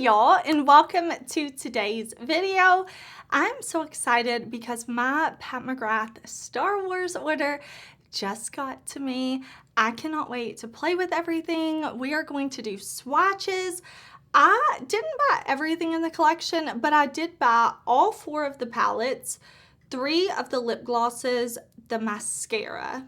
y'all, and welcome to today's video. I'm so excited because my Pat McGrath Star Wars order just got to me. I cannot wait to play with everything. We are going to do swatches. I didn't buy everything in the collection, but I did buy all 4 of the palettes, 3 of the lip glosses, the mascara.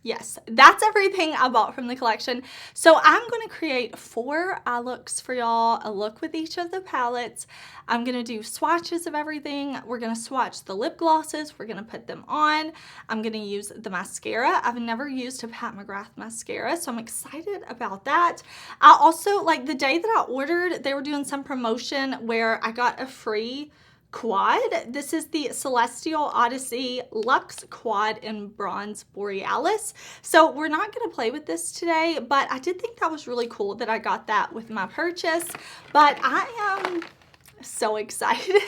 Yes, that's everything I bought from the collection. So I'm going to create 4 eye looks for y'all, a look with each of the palettes. I'm going to do swatches of everything. We're going to swatch the lip glosses. We're going to put them on. I'm going to use the mascara. I've never used a Pat McGrath mascara, so I'm excited about that. I also, like the day that I ordered, they were doing some promotion where I got a free quad. This is the Celestial Odyssey Luxe Quad in Bronze Borealis. So we're not going to play with this today, but I did think that was really cool that I got that with my purchase. But I am so excited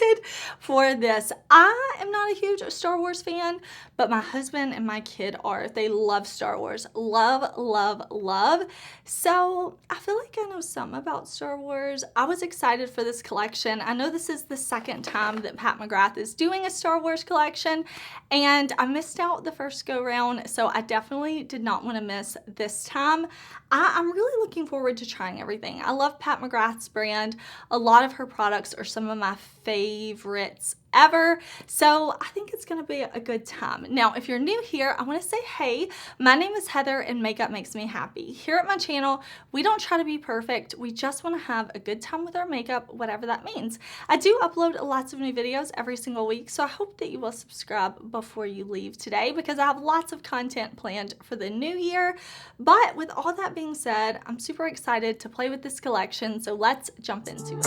for this. I am not a huge Star Wars fan, but my husband and my kid are. They love Star Wars. Love, love, love. So I feel like I know something about Star Wars. I was excited for this collection. I know this is the second time that Pat McGrath is doing a Star Wars collection, and I missed out the first go round, so I definitely did not want to miss this time. I'm really looking forward to trying everything. I love Pat McGrath's brand. A lot of her products are some of my favorites ever, so I think it's gonna be a good time. Now, if you're new here, I want to say hey, my name is Heather and makeup makes me happy. Here at my channel, we don't try to be perfect. We just want to have a good time with our makeup, whatever that means. I do upload lots of new videos every single week, so I hope that you will subscribe before you leave today because I have lots of content planned for the new year. But with all that being said, I'm super excited to play with this collection, so let's jump into it.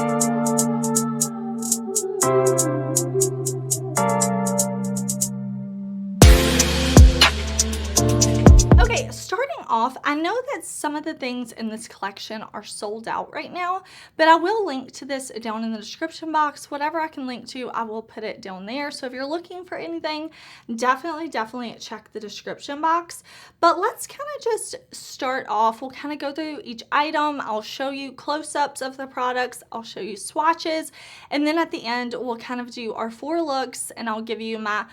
Okay, starting off, I know that some of the things in this collection are sold out right now, but I will link to this down in the description box. Whatever I can link to, I will put it down there. So if you're looking for anything, definitely check the description box. But let's kind of just start off. We'll kind of go through each item. I'll show you close-ups of the products. I'll show you swatches. And then at the end, we'll kind of do our 4 looks, and I'll give you my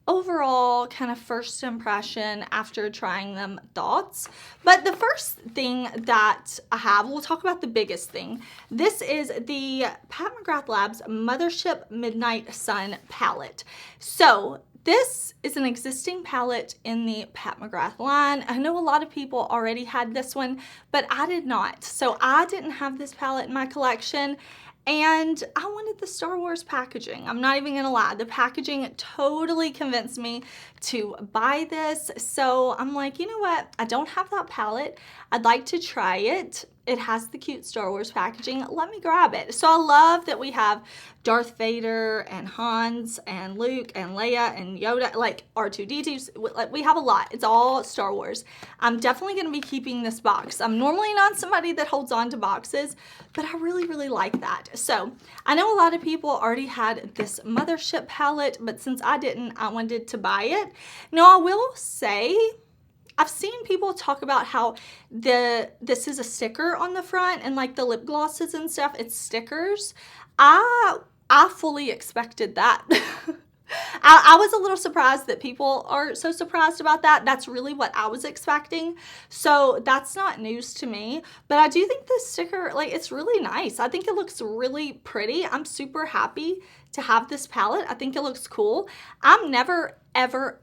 overall kind of first impression after trying them thoughts. But the first thing that I have, we'll talk about the biggest thing. This is the Pat McGrath Labs Mothership Midnight Sun palette. So this is an existing palette in the Pat McGrath line. I know a lot of people already had this one, but I did not. So I didn't have this palette in my collection. And I wanted the Star Wars packaging. I'm not even gonna lie. The packaging totally convinced me to buy this. So I'm like, you know what? I don't have that palette. I'd like to try it. It has the cute Star Wars packaging. Let me grab it. So I love that we have Darth Vader and Hans and Luke and Leia and Yoda, like R2-D2. Like, we have a lot. It's all Star Wars. I'm definitely going to be keeping this box. I'm normally not somebody that holds on to boxes, but I really like that. So I know a lot of people already had this Mothership palette, but since I didn't, I wanted to buy it. Now I will say, I've seen people talk about how this is a sticker on the front, and like the lip glosses and stuff, it's stickers. I fully expected that. I was a little surprised that people are so surprised about that. That's really what I was expecting. So that's not news to me. But I do think this sticker, like, it's really nice. I think it looks really pretty. I'm super happy to have this palette. I think it looks cool. I'm never, ever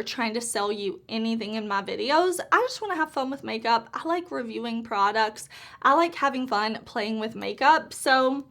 trying to sell you anything in my videos. I just want to have fun with makeup. I like reviewing products. I like having fun playing with makeup. So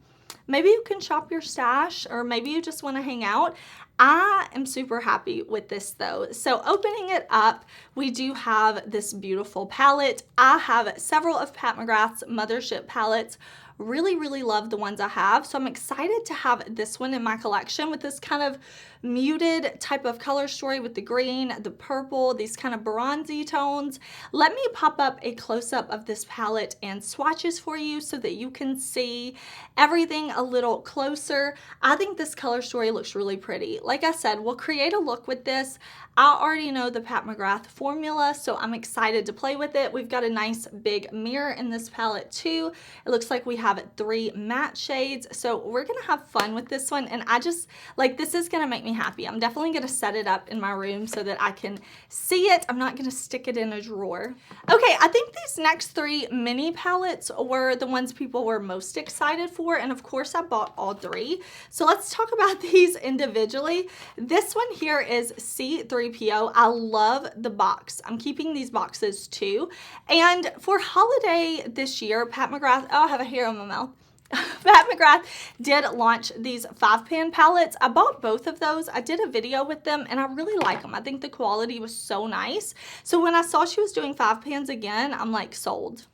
maybe you can shop your stash, or maybe you just want to hang out. I am super happy with this though. So opening it up, we do have this beautiful palette. I have several of Pat McGrath's Mothership palettes. Really love the ones I have. So I'm excited to have this one in my collection with this kind of muted type of color story with the green, the purple, these kind of bronzy tones. Let me pop up a close-up of this palette and swatches for you so that you can see everything a little closer. I think this color story looks really pretty. Like I said, we'll create a look with this. I already know the Pat McGrath formula, so I'm excited to play with it. We've got a nice big mirror in this palette too. It looks like we have 3 matte shades. So we're going to have fun with this one. And I just, like, this is going to make me happy. I'm definitely going to set it up in my room so that I can see it. I'm not going to stick it in a drawer. Okay, I think these next 3 mini palettes were the ones people were most excited for. And of course, I bought all 3. So let's talk about these individually. This one here is C3PO. I love the box. I'm keeping these boxes too. And for holiday this year, Pat McGrath, oh, I have a hair on my mouth. Pat McGrath did launch these 5-pan palettes. I bought both of those. I did a video with them and I really like them. I think the quality was so nice. So when I saw she was doing 5 pans again, I'm like sold.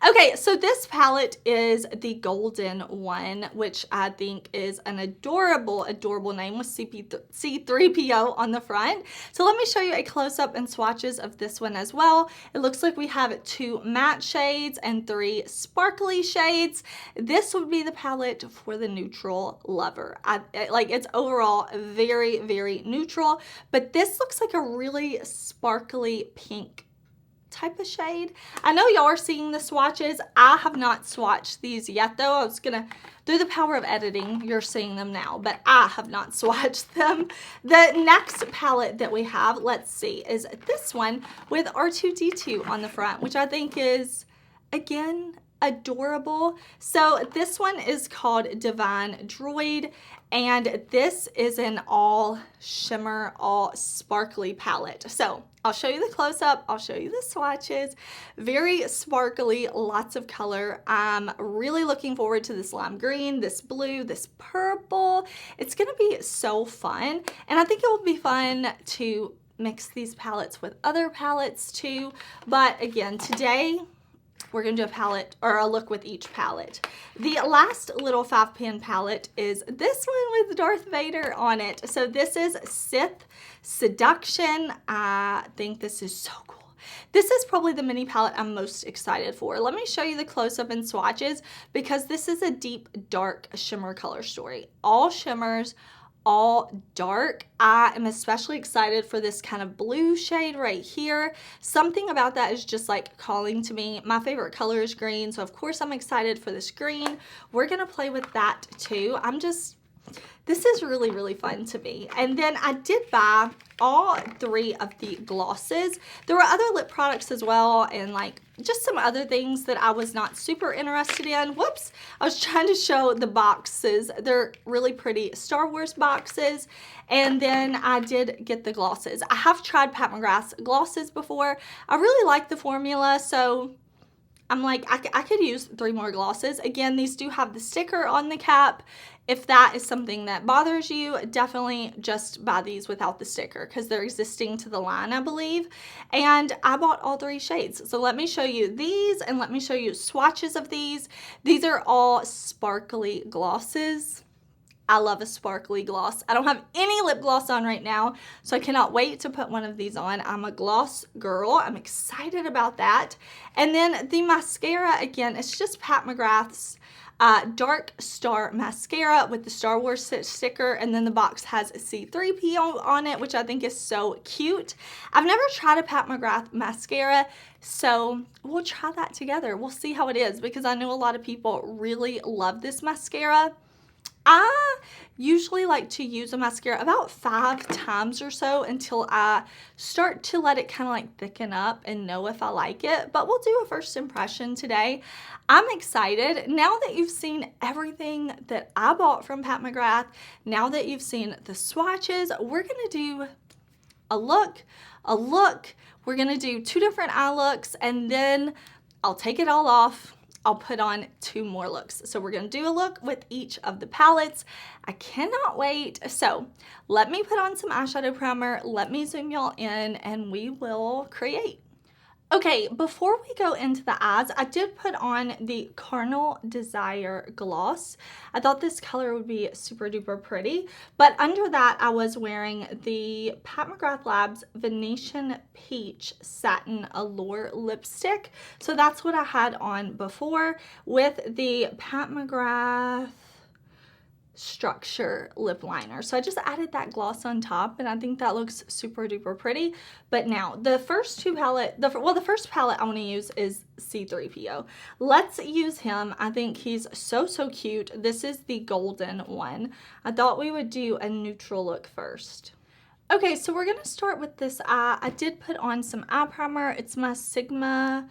Okay, so this palette is the golden one, which I think is an adorable, adorable name with C3PO on the front. So let me show you a close-up and swatches of this one as well. It looks like we have 2 matte shades and 3 sparkly shades. This would be the palette for the neutral lover. Like, it's overall very, very neutral, but this looks like a really sparkly pink type of shade. I know y'all are seeing the swatches. I have not swatched these yet though. I was gonna, through the power of editing, you're seeing them now, but I have not swatched them. The next palette that we have, let's see, is this one with R2-D2 on the front, which I think is, again, adorable. So this one is called Divine Droid, and this is an all shimmer, all sparkly palette. So I'll show you the close-up, I'll show you the swatches. Very sparkly, lots of color. I'm really looking forward to this lime green, this blue, this purple. It's gonna be so fun, and I think it will be fun to mix these palettes with other palettes too. But again, today we're gonna do a palette, or a look with each palette. The last little 5-pan palette is this one with Darth Vader on it. So this is Sith Seduction. I think this is so cool. This is probably the mini palette I'm most excited for. Let me show you the close-up and swatches, because this is a deep, dark shimmer color story. All shimmers, all dark. I am especially excited for this kind of blue shade right here. Something about that is just like calling to me. My favorite color is green, so of course I'm excited for this green. We're gonna play with that too. This is really, really fun to me. And then I did buy all 3 of the glosses. There were other lip products as well, and like just some other things that I was not super interested in. Whoops, I was trying to show the boxes. They're really pretty Star Wars boxes. And then I did get the glosses. I have tried Pat McGrath's glosses before. I really like the formula, so I'm like, I could use 3 more glosses. Again, these do have the sticker on the cap. If that is something that bothers you, definitely just buy these without the sticker, because they're existing to the line, I believe. And I bought all 3 shades. So let me show you these, and let me show you swatches of these. These are all sparkly glosses. I love a sparkly gloss. I don't have any lip gloss on right now, so I cannot wait to put one of these on. I'm a gloss girl. I'm excited about that. And then the mascara, again, it's just Pat McGrath's Dark Star Mascara with the Star Wars sticker, and then the box has C3PO on it, which I think is so cute. I've never tried a Pat McGrath mascara, so we'll try that together. We'll see how it is, because I know a lot of people really love this mascara. I usually like to use a mascara about 5 times or so until I start to let it kind of like thicken up and know if I like it. But we'll do a first impression today. I'm excited. Now that you've seen everything that I bought from Pat McGrath, now that you've seen the swatches, we're going to do a look. We're going to do 2 different eye looks, and then I'll take it all off. I'll put on 2 more looks. So we're gonna do a look with each of the palettes. I cannot wait. So let me put on some eyeshadow primer, let me zoom y'all in, and we will create. Okay, before we go into the eyes, I did put on the Carnal Desire gloss. I thought this color would be super duper pretty, but under that I was wearing the Pat McGrath Labs Venetian Peach Satin Allure lipstick. So that's what I had on before with the Pat McGrath Structure lip liner. So I just added that gloss on top, and I think that looks super duper pretty. But now the first two palette, the first palette I want to use is C3PO. Let's use him. I think he's so cute. This is the golden one. I thought we would do a neutral look first. Okay, so we're gonna start with this eye. I did put on some eye primer. It's my Sigma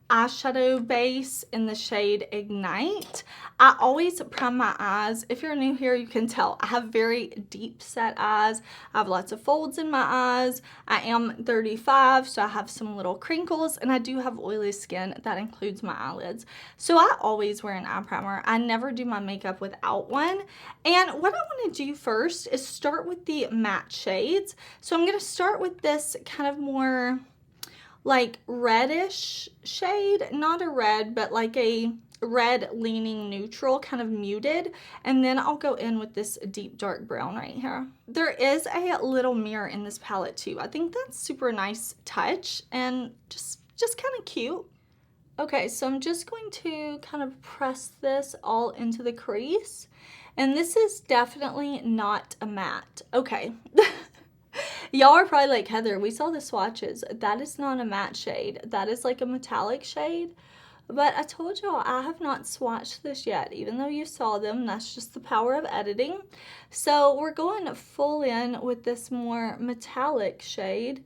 eyeshadow base in the shade Ignite. I always prime my eyes. If you're new here, you can tell I have very deep set eyes. I have lots of folds in my eyes. I am 35, so I have some little crinkles, and I do have oily skin. That includes my eyelids. So I always wear an eye primer. I never do my makeup without one. And what I want to do first is start with the matte shades. So I'm going to start with this kind of more like reddish shade, not a red, but like a red leaning neutral, kind of muted, and then I'll go in with this deep dark brown right here. There is a little mirror in this palette too. I think that's super nice touch and just kind of cute. Okay, so I'm just going to kind of press this all into the crease, and this is definitely not a matte. Okay. Y'all are probably like, Heather, we saw the swatches. That is not a matte shade. That is like a metallic shade. But I told y'all I have not swatched this yet, even though you saw them. That's just the power of editing. So we're going full in with this more metallic shade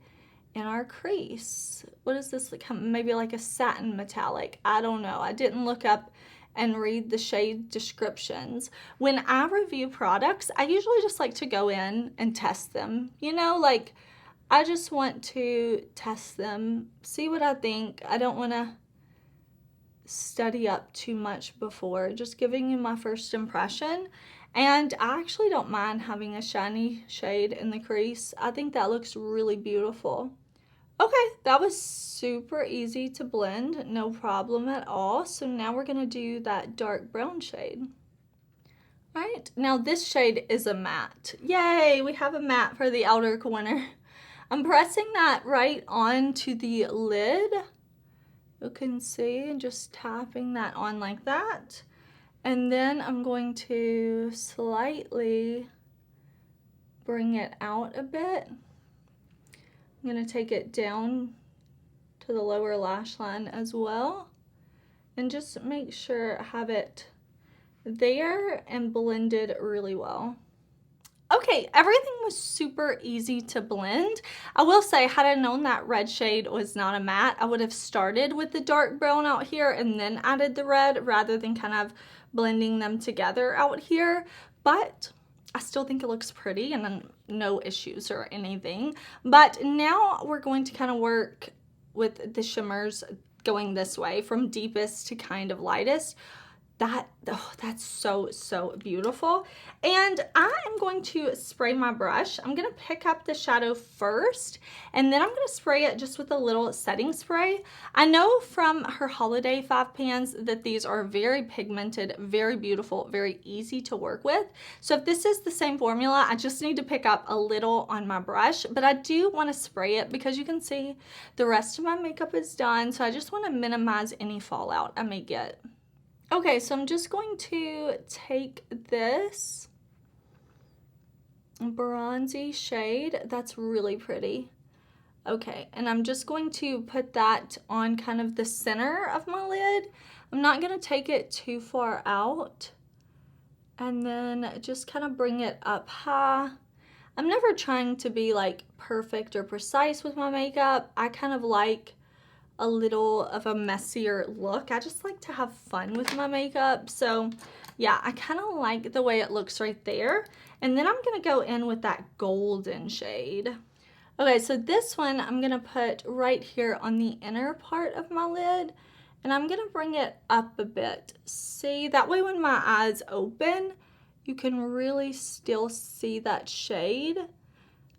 in our crease. What is this? Maybe like a satin metallic. I don't know. I didn't look up and read the shade descriptions. When I review products, I usually just like to go in and test them. You know, like I just want to test them, see what I think. I don't want to study up too much before, just giving you my first impression. And I actually don't mind having a shiny shade in the crease. I think that looks really beautiful. Okay, that was super easy to blend, no problem at all. So now we're gonna do that dark brown shade. All right, now this shade is a matte. Yay, we have a matte for the outer corner. I'm pressing that right onto the lid. You can see, and just tapping that on like that. And then I'm going to slightly bring it out a bit. I'm going to take it down to the lower lash line as well, and just make sure I have it there and blended really well. Okay, everything was super easy to blend. I will say, had I known that red shade was not a matte, I would have started with the dark brown out here and then added the red rather than kind of blending them together out here. But I still think it looks pretty and no issues or anything. But now we're going to kind of work with the shimmers going this way from deepest to kind of lightest. That's so beautiful. And I am going to spray my brush. I'm going to pick up the shadow first, and then I'm going to spray it just with a little setting spray. I know from her holiday 5 pans that these are very pigmented, very beautiful, very easy to work with. So if this is the same formula, I just need to pick up a little on my brush, but I do want to spray it because you can see the rest of my makeup is done. So I just want to minimize any fallout I may get. Okay, so I'm just going to take this bronzy shade. That's really pretty. Okay, and I'm just going to put that on kind of the center of my lid. I'm not going to take it too far out. And then just kind of bring it up high. I'm never trying to be like perfect or precise with my makeup. I kind of like a little of a messier look. I just like to have fun with my makeup. So yeah, I kind of like the way it looks right there. And then I'm going to go in with that golden shade. Okay, so this one I'm going to put right here on the inner part of my lid. And I'm going to bring it up a bit. See, that way when my eyes open, you can really still see that shade.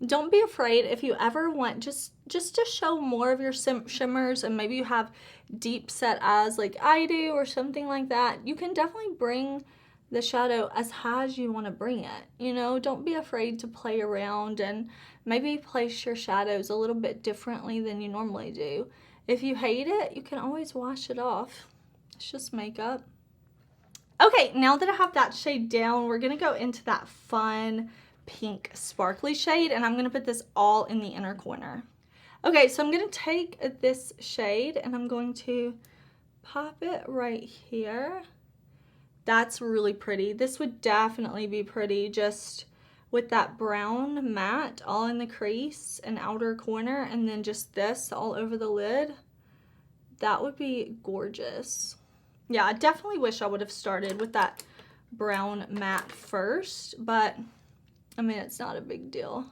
Don't be afraid if you ever want just to show more of your shimmers, and maybe you have deep set eyes like I do or something like that. You can definitely bring the shadow as high as you want to bring it. You know, don't be afraid to play around and maybe place your shadows a little bit differently than you normally do. If you hate it, you can always wash it off. It's just makeup. Okay, now that I have that shade down, we're gonna go into that fun pink sparkly shade, and I'm gonna put this all in the inner corner. Okay, so I'm gonna take this shade and I'm going to pop it right here. That's really pretty. This would definitely be pretty just with that brown matte all in the crease and outer corner, and then just this all over the lid. That would be gorgeous. Yeah, I definitely wish I would have started with that brown matte first, but I mean, it's not a big deal.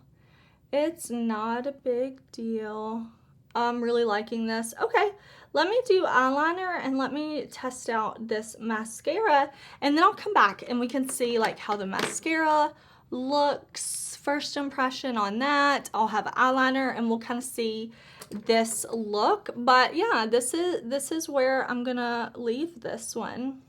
It's not a big deal. I'm really liking this. Okay, let me do eyeliner and let me test out this mascara, and then I'll come back and we can see like how the mascara looks. First impression on that. I'll have eyeliner and we'll kind of see this look. But yeah, this is where I'm gonna leave this one.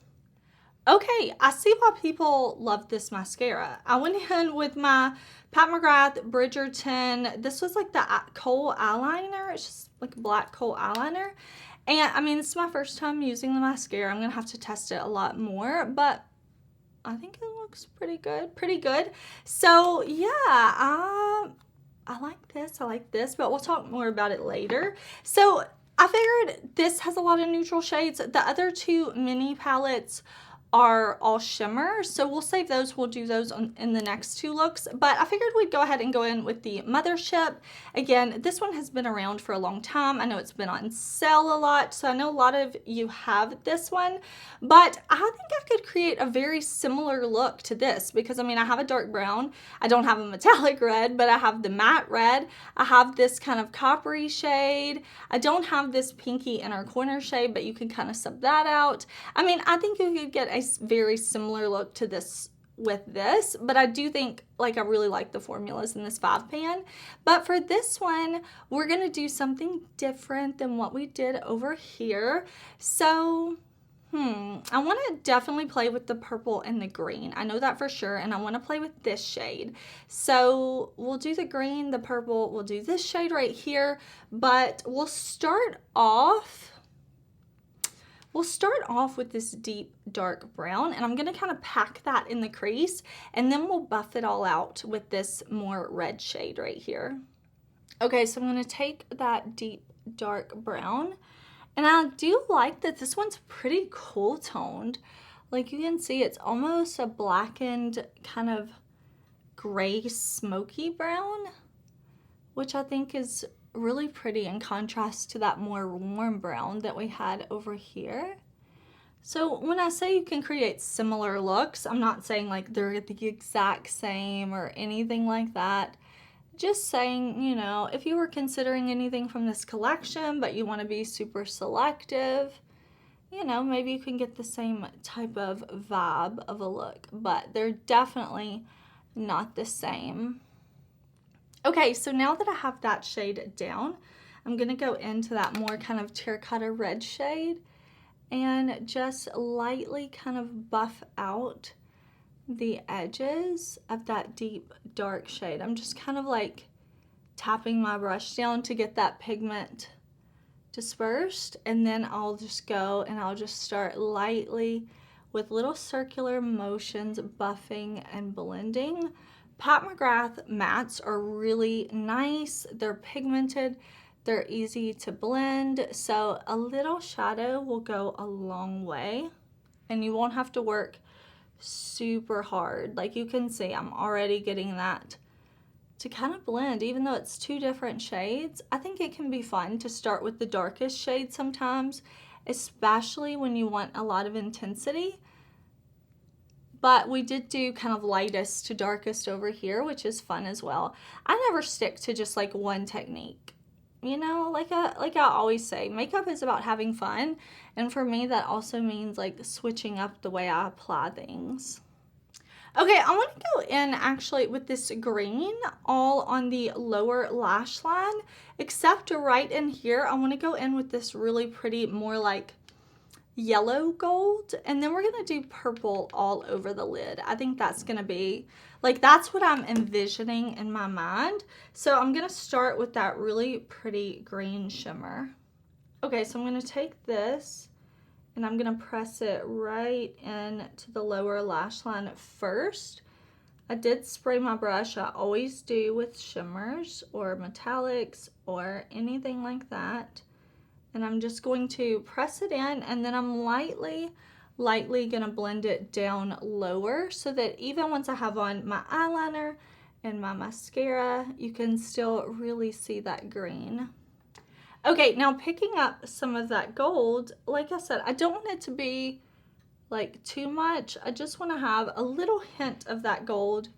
Okay, I see why people love this mascara. I went in with my Pat McGrath Bridgerton. This was like the kohl eyeliner. It's just like a black kohl eyeliner. And I mean, this is my first time using the mascara. I'm gonna have to test it a lot more, but I think it looks pretty good. Pretty good. So yeah, I like this. I like this, but we'll talk more about it later. So I figured this has a lot of neutral shades. The other two mini palettes are all shimmer, so we'll save those. We'll do those in the next two looks, but I figured we'd go ahead and go in with the Mothership. Again, this one has been around for a long time. I know it's been on sale a lot, so I know a lot of you have this one, but I think I could create a very similar look to this because I mean, I have a dark brown. I don't have a metallic red, but I have the matte red. I have this kind of coppery shade. I don't have this pinky inner corner shade, but you can kind of sub that out. I mean, I think you could get a very similar look to this with this, but I do think like I really like the formulas in this 5-pan. But for this one, we're gonna do something different than what we did over here. So I want to definitely play with the purple and the green. I know that for sure, and I want to play with this shade. So we'll do the green, the purple, we'll do this shade right here, but we'll start off with this deep dark brown, and I'm gonna kind of pack that in the crease, and then we'll buff it all out with this more red shade right here. Okay, so I'm gonna take that deep dark brown, and I do like that this one's pretty cool toned. Like you can see, it's almost a blackened kind of gray smoky brown, which I think is really pretty in contrast to that more warm brown that we had over here. So when I say you can create similar looks, I'm not saying like they're the exact same or anything like that. Just saying, you know, if you were considering anything from this collection, but you want to be super selective, you know, maybe you can get the same type of vibe of a look, but they're definitely not the same. Okay, so now that I have that shade down, I'm gonna go into that more kind of terracotta red shade and just lightly kind of buff out the edges of that deep dark shade. I'm just kind of like tapping my brush down to get that pigment dispersed, and then I'll just go and I'll just start lightly with little circular motions buffing and blending. Pat McGrath mattes are really nice. They're pigmented, they're easy to blend, so a little shadow will go a long way, and you won't have to work super hard. Like you can see, I'm already getting that to kind of blend, even though it's two different shades. I think it can be fun to start with the darkest shade sometimes, especially when you want a lot of intensity. But we did do kind of lightest to darkest over here, which is fun as well. I never stick to just like one technique. You know, like I always say, makeup is about having fun. And for me, that also means like switching up the way I apply things. Okay, I want to go in actually with this green all on the lower lash line, except right in here, I want to go in with this really pretty, more like yellow gold, and then we're gonna do purple all over the lid. I think that's gonna be like, that's what I'm envisioning in my mind. So I'm gonna start with that really pretty green shimmer. Okay, so I'm gonna take this And I'm going to press it right into the lower lash line first. I did spray my brush. I always do with shimmers or metallics or anything like that. And I'm just going to press it in, and then I'm lightly gonna blend it down lower so that even once I have on my eyeliner and my mascara, you can still really see that green. Okay, now picking up some of that gold, like I said, I don't want it to be like too much. I just want to have a little hint of that gold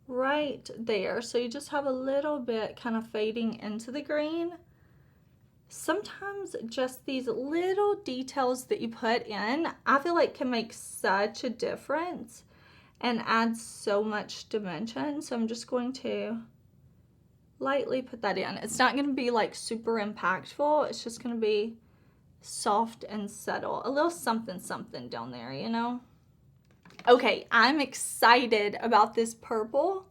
right there. So you just have a little bit kind of fading into the green. Sometimes just these little details that you put in, I feel like can make such a difference and add so much dimension. So I'm just going to lightly put that in. It's not going to be like super impactful. It's just going to be soft and subtle. A little something something down there, you know? Okay, I'm excited about this purple.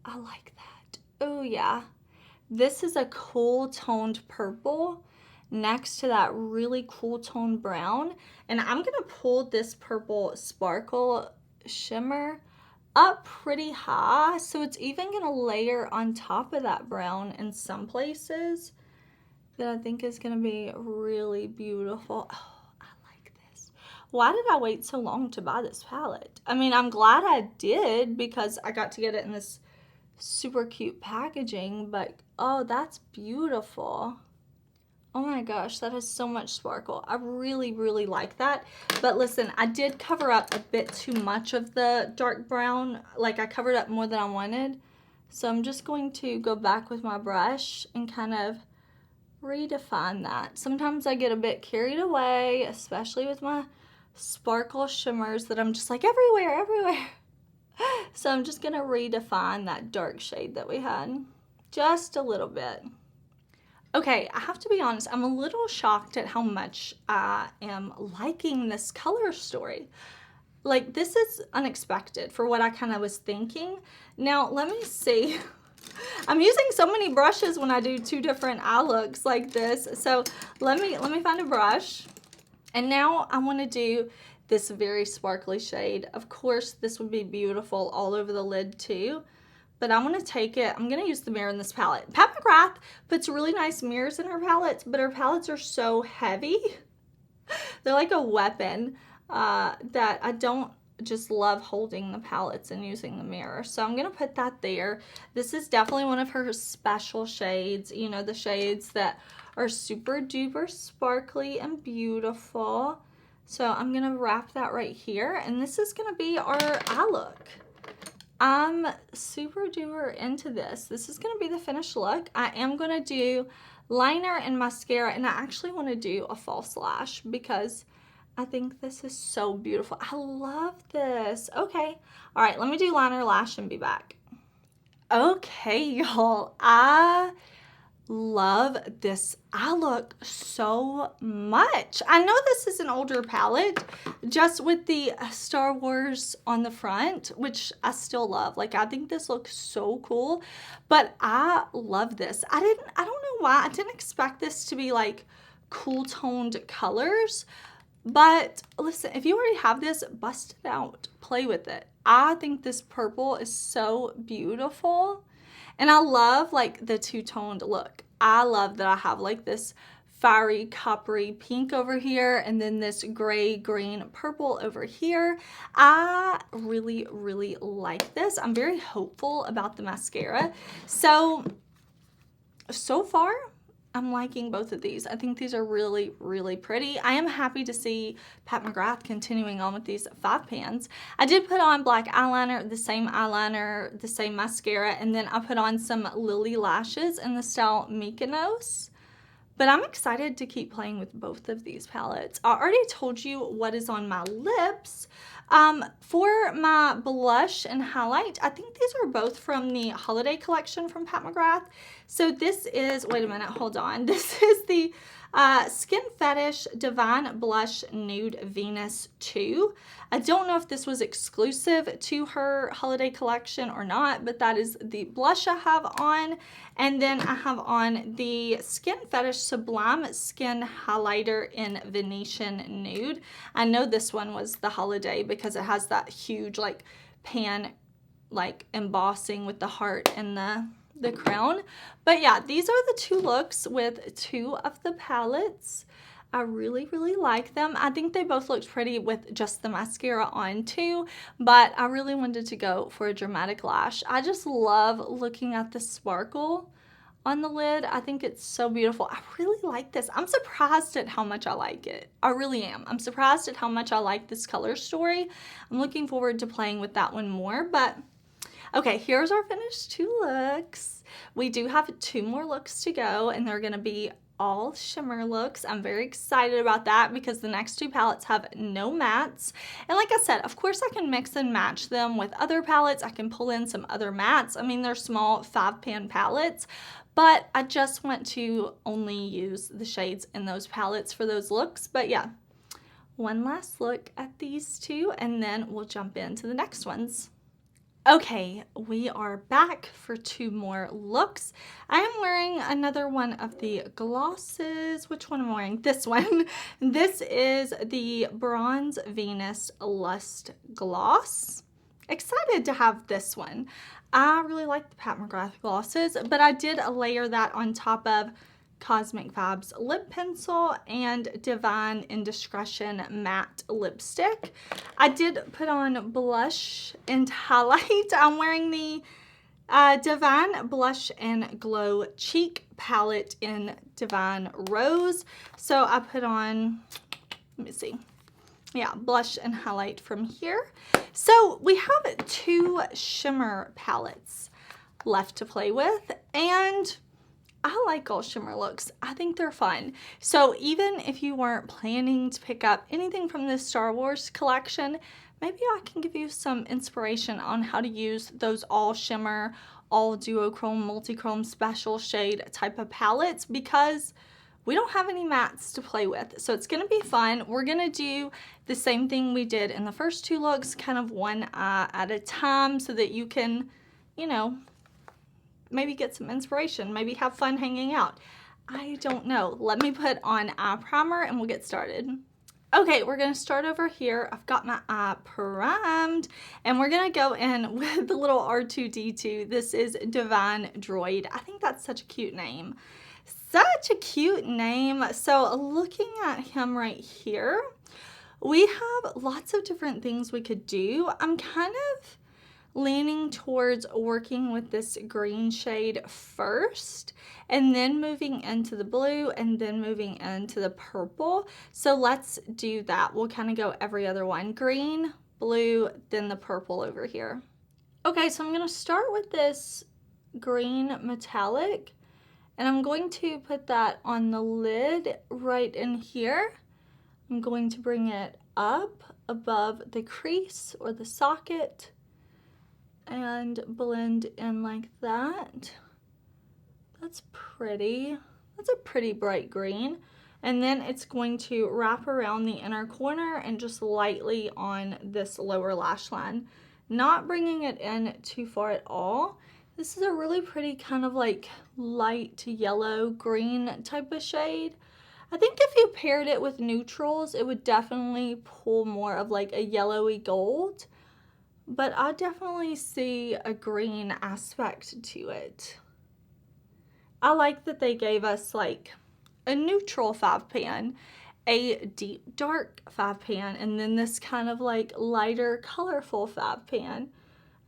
I like that. Oh yeah. This is a cool toned purple next to that really cool toned brown. And I'm gonna pull this purple sparkle shimmer up pretty high, so it's even gonna layer on top of that brown in some places that I think is gonna be really beautiful. Oh, I like this. Why did I wait so long to buy this palette? I mean, I'm glad I did because I got to get it in this super cute packaging, but oh, that's beautiful. Oh my gosh, that has so much sparkle. I really, really like that. But listen, I did cover up a bit too much of the dark brown. Like I covered up more than I wanted. So I'm just going to go back with my brush and kind of redefine that. Sometimes I get a bit carried away, especially with my sparkle shimmers that I'm just like everywhere. So I'm just gonna redefine that dark shade that we had just a little bit. Okay, I have to be honest, I'm a little shocked at how much I am liking this color story. Like, this is unexpected for what I kind of was thinking. Now, let me see. I'm using so many brushes when I do two different eye looks like this. So let me find a brush. And now I want to do this very sparkly shade. Of course, this would be beautiful all over the lid too. But I'm going to take it, I'm going to use the mirror in this palette. Pat McGrath puts really nice mirrors in her palettes, but her palettes are so heavy. They're like a weapon that I don't just love holding the palettes and using the mirror. So I'm going to put that there. This is definitely one of her special shades. You know, the shades that are super duper sparkly and beautiful. So I'm going to wrap that right here. And this is going to be our eye look. I'm super duper into this. This is going to be the finished look. I am going to do liner and mascara, and I actually want to do a false lash because I think this is so beautiful. I love this. Okay. All right, let me do liner, lash, and be back. Okay, y'all. I love this eye look so much. I know this is an older palette, just with the Star Wars on the front, which I still love. Like, I think this looks so cool, but I love this. I don't know why. I didn't expect this to be like cool toned colors, but listen, if you already have this, bust it out, play with it. I think this purple is so beautiful. And I love like the two-toned look. I love that I have like this fiery coppery pink over here and then this gray green purple over here. I really, really like this. I'm very hopeful about the mascara. So far, I'm liking both of these. I think these are really, really pretty. I am happy to see Pat McGrath continuing on with these 5 pans. I did put on black eyeliner, the same mascara, and then I put on some Lily lashes in the style Mykonos. But I'm excited to keep playing with both of these palettes. I already told you what is on my lips. For my blush and highlight, I think these are both from the holiday collection from Pat McGrath. So this is, wait a minute, hold on. This is the Skin Fetish Divine Blush Nude Venus 2. I don't know if this was exclusive to her holiday collection or not, but that is the blush I have on. And then I have on the Skin Fetish Sublime Skin Highlighter in Venetian Nude. I know this one was the holiday because it has that huge like pan like embossing with the heart and the crown. But yeah, these are the two looks with two of the palettes. I really, really like them. I think they both looked pretty with just the mascara on too, but I really wanted to go for a dramatic lash. I just love looking at the sparkle on the lid. I think it's so beautiful. I really like this. I'm surprised at how much I like it. I really am. I'm surprised at how much I like this color story. I'm looking forward to playing with that one more, but okay, here's our finished two looks. We do have two more looks to go, and they're gonna be all shimmer looks. I'm very excited about that because the next two palettes have no mattes. And like I said, of course I can mix and match them with other palettes. I can pull in some other mattes. I mean, they're small 5-pan palettes, but I just want to only use the shades in those palettes for those looks. But yeah, one last look at these two, and then we'll jump into the next ones. Okay, we are back for two more looks. I am wearing another one of the glosses. Which one am I wearing? This one. This is the Bronze Venus Lust Gloss. Excited to have this one. I really like the Pat McGrath glosses, but I did layer that on top of Cosmic Vibes lip pencil and Divine Indiscretion matte lipstick. I did put on blush and highlight. I'm wearing the Divine Blush and Glow Cheek palette in Divine Rose. So I put on, let me see. Yeah, blush and highlight from here. So we have two shimmer palettes left to play with, and I like all shimmer looks. I think they're fun. So even if you weren't planning to pick up anything from this Star Wars collection, maybe I can give you some inspiration on how to use those all shimmer, all duochrome, multichrome, special shade type of palettes, because we don't have any mattes to play with. So it's gonna be fun. We're gonna do the same thing we did in the first two looks, kind of one at a time, so that you can, you know, maybe get some inspiration, maybe have fun hanging out. I don't know. Let me put on eye primer and we'll get started. Okay, we're gonna start over here. I've got my eye primed, and we're gonna go in with the little R2-D2. This is Divine Droid. I think that's such a cute name. Such a cute name. So looking at him right here, we have lots of different things we could do. I'm kind of leaning towards working with this green shade first, and then moving into the blue, and then moving into the purple. So let's do that. We'll kind of go every other one. Green, blue, then the purple over here. Okay, so I'm going to start with this green metallic, and I'm going to put that on the lid right in here. I'm going to bring it up above the crease or the socket and blend in like that. That's pretty. That's a pretty bright green. And then it's going to wrap around the inner corner and just lightly on this lower lash line. Not bringing it in too far at all. This is a really pretty kind of like light yellow green type of shade. I think if you paired it with neutrals, it would definitely pull more of like a yellowy gold. But I definitely see a green aspect to it. I like that they gave us like a neutral 5-pan, a deep dark 5-pan, and then this kind of like lighter colorful 5-pan.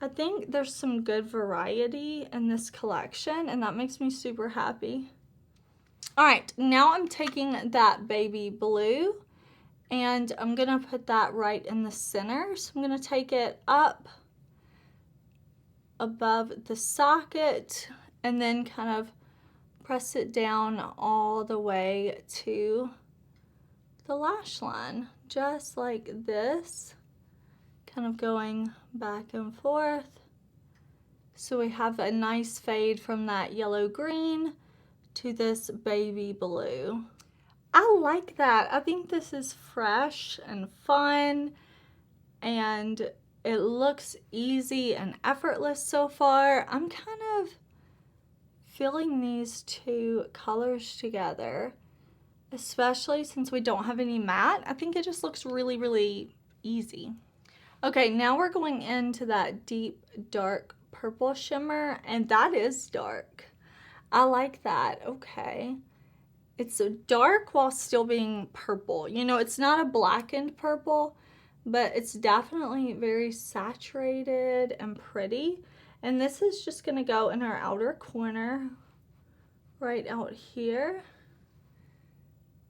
I think there's some good variety in this collection, and that makes me super happy. All right, now I'm taking that baby blue, and I'm gonna put that right in the center. So I'm gonna take it up above the socket and then kind of press it down all the way to the lash line, just like this, kind of going back and forth. So we have a nice fade from that yellow green to this baby blue. I like that. I think this is fresh and fun, and it looks easy and effortless so far. I'm kind of feeling these two colors together, especially since we don't have any matte. I think it just looks really, really easy. Okay, now we're going into that deep, dark purple shimmer, and that is dark. I like that. Okay. It's dark while still being purple. You know, it's not a blackened purple, but it's definitely very saturated and pretty. And this is just going to go in our outer corner, right out here.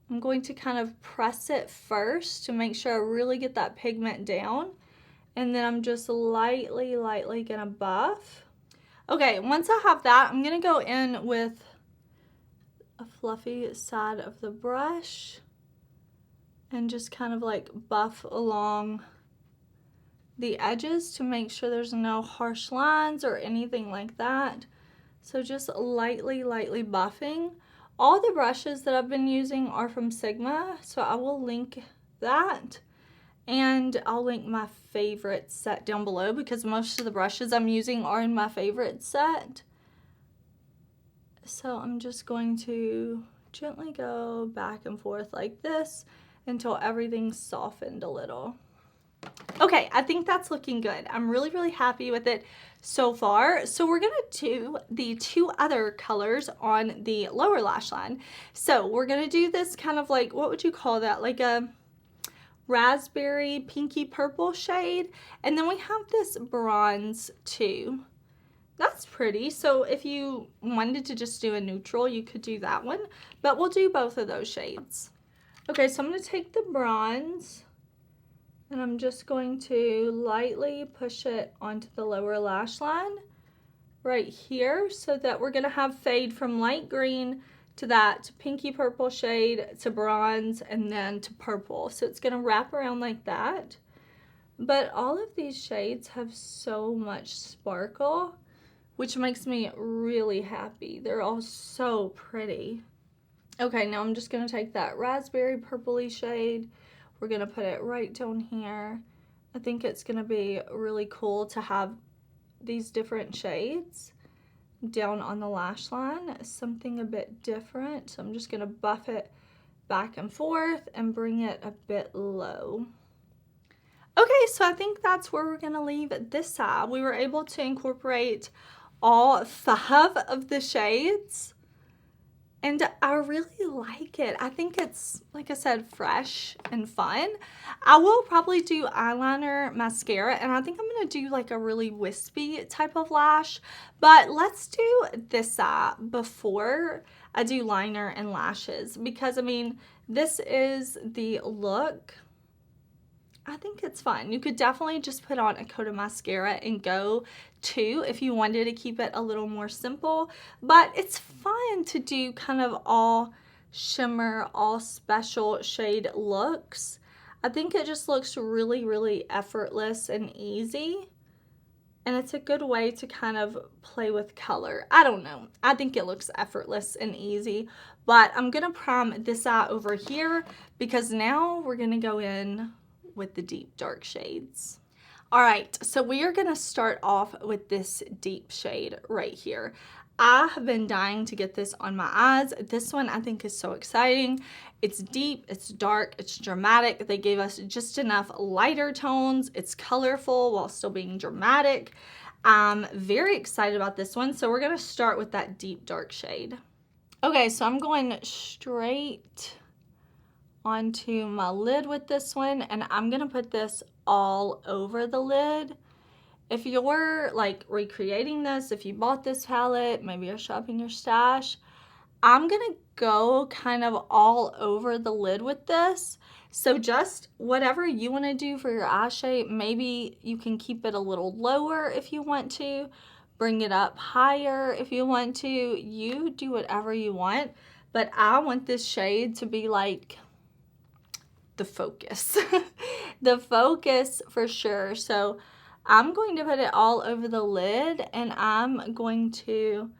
I'm going to kind of press it first to make sure I really get that pigment down. And then I'm just lightly gonna buff. Okay, once I have that, I'm gonna go in with a fluffy side of the brush and just kind of like buff along the edges to make sure there's no harsh lines or anything like that. So just lightly buffing. All the brushes that I've been using are from Sigma, so I will link that. And I'll link my favorite set down below because most of the brushes I'm using are in my favorite set. So I'm just going to gently go back and forth like this until everything's softened a little. Okay, I think that's looking good. I'm really happy with it so far. So we're gonna do the two other colors on the lower lash line. So we're gonna do this kind of like, what would you call that? Like a raspberry pinky purple shade, and then we have this bronze too. That's pretty. So if you wanted to just do a neutral, you could do that one, but we'll do both of those shades. Okay, so I'm going to take the bronze and I'm just going to lightly push it onto the lower lash line right here, so that we're going to have fade from light green to that pinky purple shade to bronze and then to purple. So it's going to wrap around like that. But all of these shades have so much sparkle, which makes me really happy. They're all so pretty. Okay, now I'm just going to take that raspberry purpley shade. We're going to put it right down here. I think it's going to be really cool to have these different shades down on the lash line, something a bit different. So I'm just going to buff it back and forth and bring it a bit low. Okay, so I think that's where we're going to leave this side. We were able to incorporate all 5 of the shades, and I really like it. I think it's, like I said, fresh and fun. I will probably do eyeliner, mascara, and I think I'm going to do like a really wispy type of lash. But let's do this side before I do liner and lashes, because I mean, this is the look. I think it's fun. You could definitely just put on a coat of mascara and go too if you wanted to keep it a little more simple. But it's fun to do kind of all shimmer, all special shade looks. I think it just looks really effortless and easy. And it's a good way to kind of play with color. I don't know. I think it looks effortless and easy. But I'm going to prime this eye over here because now we're going to go in with the deep dark shades. All right, so we are gonna start off with this deep shade right here. I have been dying to get this on my eyes. This one I think is so exciting. It's deep, it's dark, it's dramatic. They gave us just enough lighter tones. It's colorful while still being dramatic. I'm very excited about this one. So we're gonna start with that deep dark shade. Okay, so I'm going straight onto my lid with this one, and I'm gonna put this all over the lid. If you're like recreating this, if you bought this palette, maybe you're shopping your stash, I'm gonna go kind of all over the lid with this. So just whatever you want to do for your eye shape, maybe you can keep it a little lower if you want to, bring it up higher if you want to. You do whatever you want, but I want this shade to be like the focus. The focus for sure. So I'm going to put it all over the lid, and I'm going to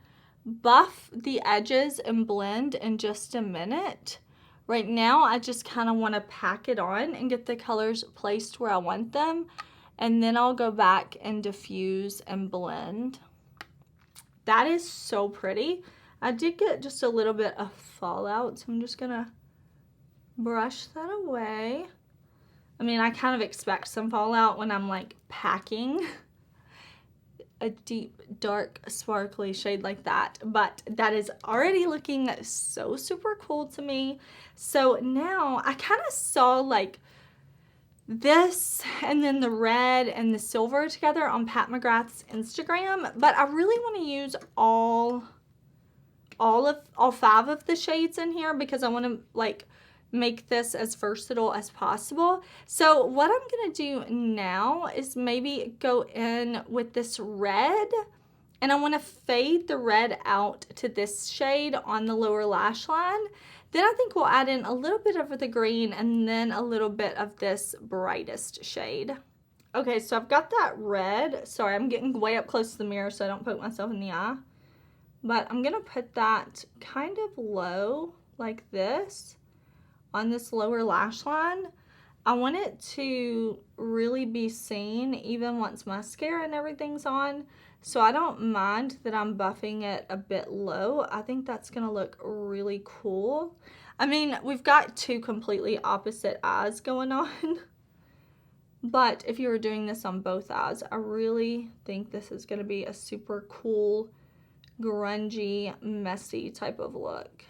buff the edges and blend in just a minute Right now, I just kind of want to pack it on and get the colors placed where I want them. And then I'll go back and diffuse and blend. That is so pretty. I did get just a little bit of fallout, so I'm just going to brush that away. I mean, I kind of expect some fallout when I'm like packing a deep, dark, sparkly shade like that, but that is already looking so super cool to me. So now I kind of saw like this and then the red and the silver together on Pat McGrath's Instagram, but I really want to use all 5 of the shades in here because I want to like make this as versatile as possible. So what I'm gonna do now is maybe go in with this red, and I want to fade the red out to this shade on the lower lash line. Then I think we'll add in a little bit of the green and then a little bit of this brightest shade. Okay, so I've got that red. Sorry, I'm getting way up close to the mirror so I don't poke myself in the eye. But I'm gonna put that kind of low like this on this lower lash line. I want it to really be seen even once mascara and everything's on. So I don't mind that I'm buffing it a bit low. I think that's gonna look really cool. I mean, we've got 2 completely opposite eyes going on. But if you were doing this on both eyes, I really think this is gonna be a super cool, grungy, messy type of look.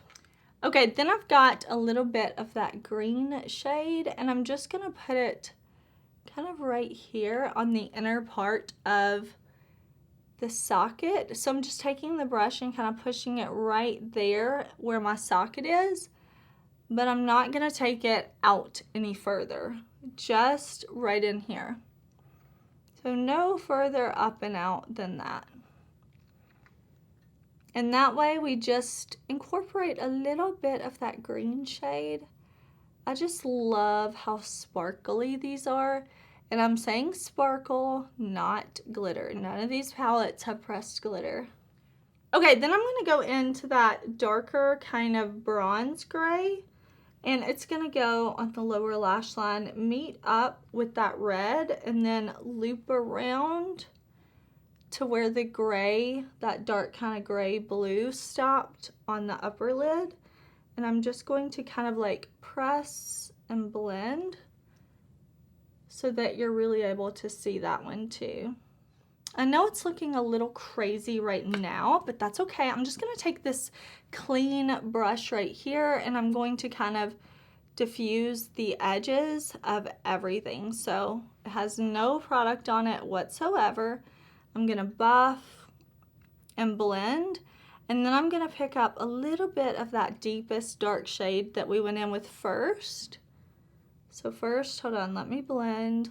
Okay, then I've got a little bit of that green shade, and I'm just gonna put it kind of right here on the inner part of the socket. So I'm just taking the brush and kind of pushing it right there where my socket is, but I'm not gonna take it out any further, just right in here. So no further up and out than that. And that way we just incorporate a little bit of that green shade. I just love how sparkly these are. And I'm saying sparkle, not glitter. None of these palettes have pressed glitter. Okay, then I'm gonna go into that darker kind of bronze gray. And it's gonna go on the lower lash line, meet up with that red, and then loop around to where the gray, that dark kind of gray blue stopped on the upper lid. And I'm just going to kind of like press and blend so that you're really able to see that one too. I know it's looking a little crazy right now, but that's okay. I'm just gonna take this clean brush right here and I'm going to kind of diffuse the edges of everything. So it has no product on it whatsoever. I'm gonna buff and blend, and then I'm gonna pick up a little bit of that deepest dark shade that we went in with first. So first, hold on, let me blend.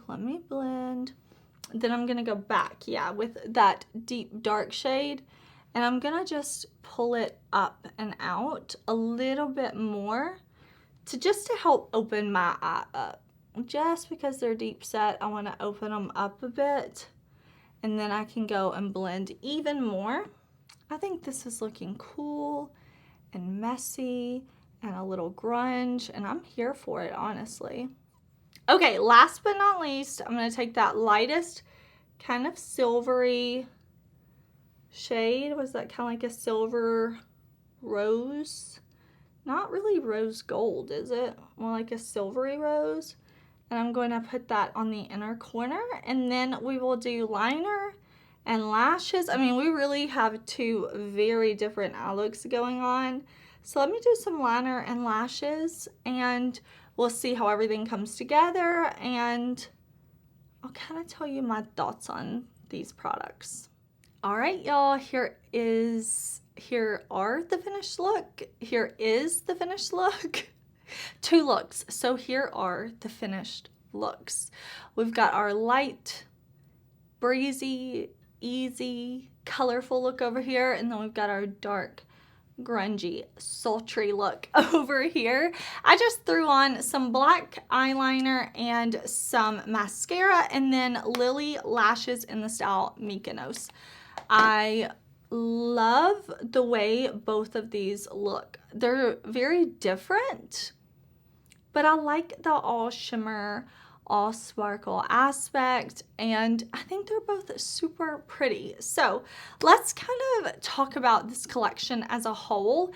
Then I'm gonna go back, yeah, with that deep dark shade, and I'm gonna just pull it up and out a little bit more just to help open my eye up. Just because they're deep set, I wanna open them up a bit. And then I can go and blend even more. I think this is looking cool and messy and a little grunge, and I'm here for it, honestly. Okay, last but not least, I'm gonna take that lightest kind of silvery shade. Was that kind of like a silver rose? Not really rose gold, is it? More like a silvery rose. And I'm going to put that on the inner corner, and then we will do liner and lashes. I mean, we really have 2 very different eye looks going on. So let me do some liner and lashes, and we'll see how everything comes together, and I'll kind of tell you my thoughts on these products. All right, y'all, here is the finished look. 2 looks. So here are the finished looks. We've got our light, breezy, easy, colorful look over here, and then we've got our dark, grungy, sultry look over here. I just threw on some black eyeliner and some mascara, and then Lily lashes in the style Mykonos. I love the way both of these look. They're very different, but I like the all shimmer, all sparkle aspect, and I think they're both super pretty. So let's kind of talk about this collection as a whole.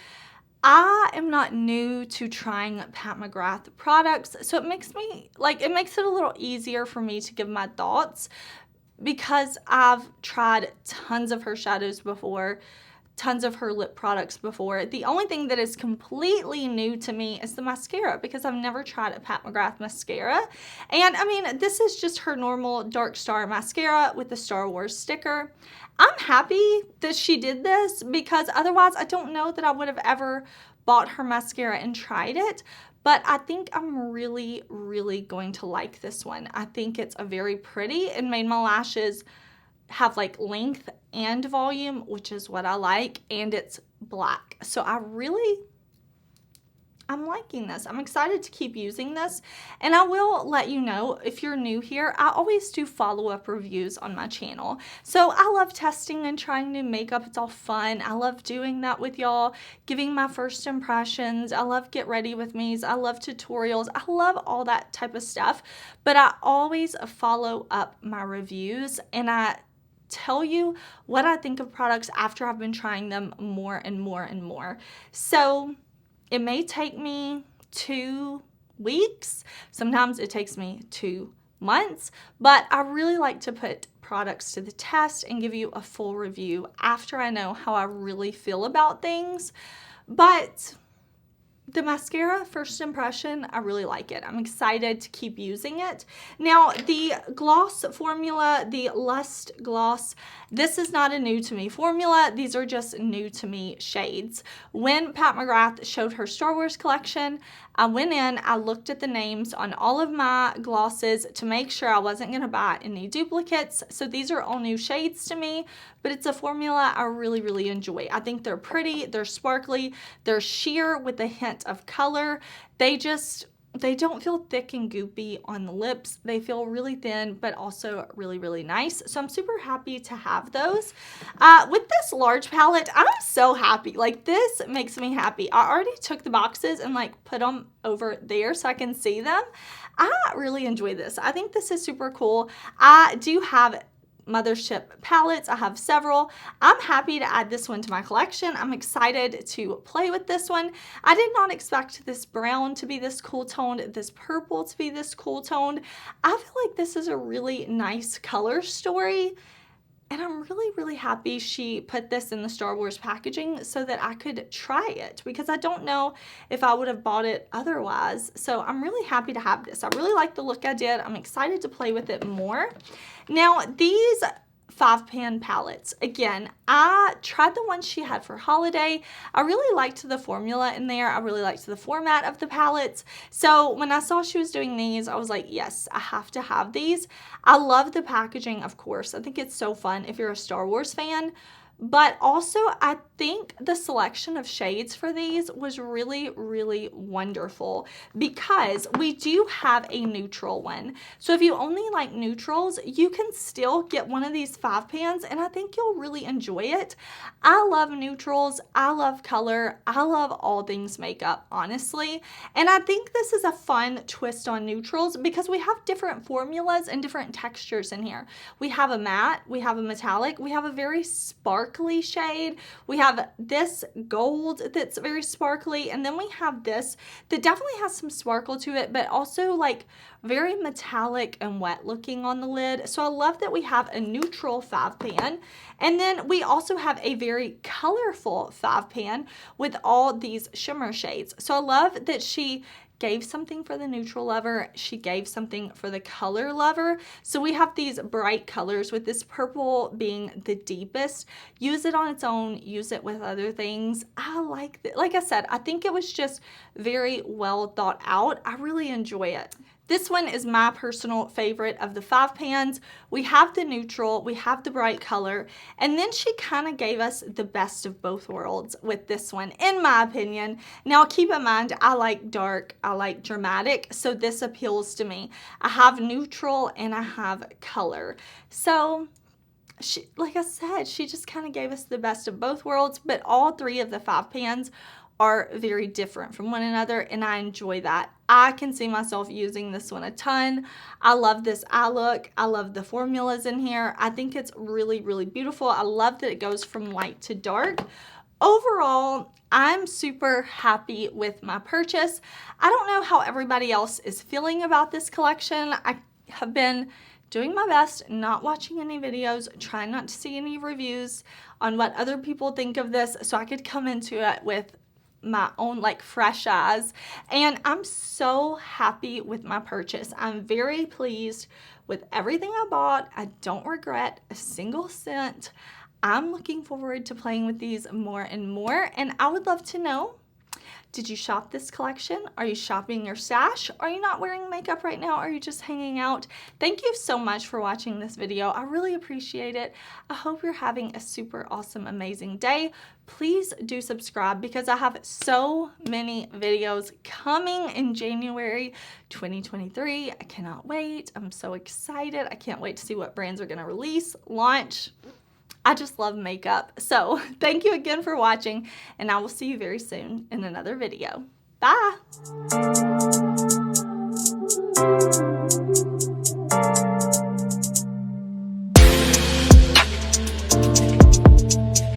I am not new to trying Pat McGrath products, so it makes it a little easier for me to give my thoughts because I've tried tons of her shadows before, tons of her lip products before. The only thing that is completely new to me is the mascara because I've never tried a Pat McGrath mascara. And I mean, this is just her normal Dark Star mascara with the Star Wars sticker. I'm happy that she did this because otherwise I don't know that I would have ever bought her mascara and tried it. But I think I'm really, really going to like this one. I think it's a very pretty. It made my lashes have like length and volume, which is what I like, and it's black. So I'm liking this. I'm excited to keep using this, and I will let you know if you're new here, I always do follow-up reviews on my channel. So I love testing and trying new makeup. It's all fun. I love doing that with y'all, giving my first impressions. I love get ready with me's. I love tutorials. I love all that type of stuff, but I always follow up my reviews, and I tell you what I think of products after I've been trying them more and more and more. So it may take me 2 weeks. Sometimes it takes me 2 months, but I really like to put products to the test and give you a full review after I know how I really feel about things. But the mascara, first impression, I really like it. I'm excited to keep using it. Now, the gloss formula, the Lust Gloss, this is not a new to me formula. These are just new to me shades. When Pat McGrath showed her Star Wars collection, I went in, I looked at the names on all of my glosses to make sure I wasn't going to buy any duplicates. So these are all new shades to me, but it's a formula I really, really enjoy. I think they're pretty, they're sparkly, they're sheer with a hint of color. They don't feel thick and goopy on the lips. They feel really thin, but also really, really nice. So I'm super happy to have those. With this large palette, I'm so happy. Like, this makes me happy. I already took the boxes and like put them over there so I can see them. I really enjoy this. I think this is super cool. I do have Mothership palettes. I have several. I'm happy to add this one to my collection. I'm excited to play with this one. I did not expect this brown to be this cool toned, this purple to be this cool toned. I feel like this is a really nice color story. And I'm really, really happy she put this in the Star Wars packaging so that I could try it because I don't know if I would have bought it otherwise. So I'm really happy to have this. I really like the look I did. I'm excited to play with it more. Now, these 5-pan palettes, again, I tried the one she had for holiday. I really liked the formula in there. I really liked the format of the palettes. So when I saw she was doing these, I was like, yes, I have to have these. I love the packaging, of course. I think it's so fun if you're a Star Wars fan. But also, I think the selection of shades for these was really, really wonderful because we do have a neutral one. So if you only like neutrals, you can still get one of these 5-pans, and I think you'll really enjoy it. I love neutrals. I love color. I love all things makeup, honestly. And I think this is a fun twist on neutrals because we have different formulas and different textures in here. We have a matte, we have a metallic, we have a very sparkly shade, we have this gold that's very sparkly, and then we have this that definitely has some sparkle to it, but also like very metallic and wet looking on the lid. So I love that we have a neutral 5-pan, and then we also have a very colorful 5-pan with all these shimmer shades. So I love that she gave something for the neutral lover. She gave something for the color lover. So we have these bright colors with this purple being the deepest. Use it on its own. Use it with other things. I like that. Like I said, I think it was just very well thought out. I really enjoy it. This one is my personal favorite of the 5-pans. We have the neutral, we have the bright color, and then she kind of gave us the best of both worlds with this one, in my opinion. Now, keep in mind, I like dark, I like dramatic, so this appeals to me. I have neutral and I have color. So she, like I said, she just kind of gave us the best of both worlds, but all 3 of the 5-pans are very different from one another, and I enjoy that. I can see myself using this one a ton. I love this eye look. I love the formulas in here. I think it's really, really beautiful. I love that it goes from light to dark. Overall, I'm super happy with my purchase. I don't know how everybody else is feeling about this collection. I have been doing my best, not watching any videos, trying not to see any reviews on what other people think of this so I could come into it with my own like fresh eyes. And I'm so happy with my purchase. I'm very pleased with everything I bought. I don't regret a single cent. I'm looking forward to playing with these more and more, and I would love to know, did you shop this collection? Are you shopping your stash? Are you not wearing makeup right now? Are you just hanging out? Thank you so much for watching this video. I really appreciate it. I hope you're having a super awesome, amazing day. Please do subscribe because I have so many videos coming in January 2023. I cannot wait. I'm so excited. I can't wait to see what brands are going to release, launch. I just love makeup. So thank you again for watching, and I will see you very soon in another video. Bye.